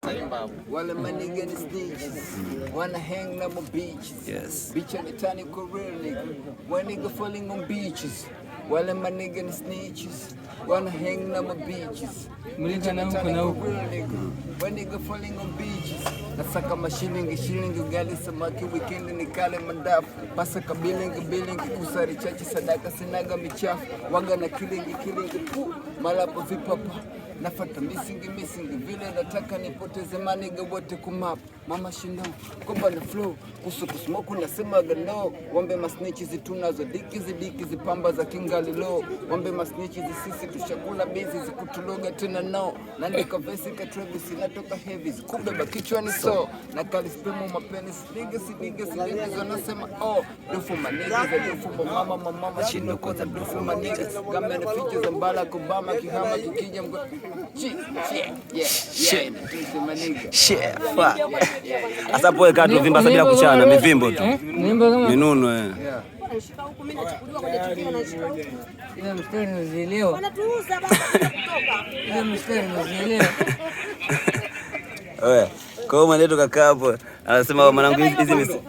While my nigga in the snitches, wanna hang on my beaches. Yes. Beach on the tiny career nigga. One nigga falling on beaches. While my nigga in the snitches, wanna hang on my beaches. Beach on the tiny career nigga. One nigga falling on beaches. Nasaka mashilingi ugali samaki weekend nikale mandafu. Pasa kabilingi kusari chachi sadaka sinaga michafu. Waga na kilingi pu. Malapo vipapa. Nafata missing vile nataka nipoteze maniga wote kumap. Mama shindo komba na flow kusu kusmoku nasema gano. Wambe masnichi tunazo diki zipamba za kingali low. Wambe masnichi sisi tushakula bezi zikutuloga tena no. Nandika vesi ka Travis natoka heavy kubeba kichwani so na kalispemo mapenis niggas wanasema oh do for my niggas do for my mama shindo kota do for my niggas kama na features mbala kubama kihama kikija mgo asa poe katu vimba sabila kuchana mivimbo tu minuno Shika huku mimi nachukuliwa kwenye tukio na shika huku. Ile mstari unazielewa. Wanatuuza basi kutoka. Ile mstari unazielewa. Wewe, kwa hiyo mwanetu kaka hapo anasema mwanangu hizi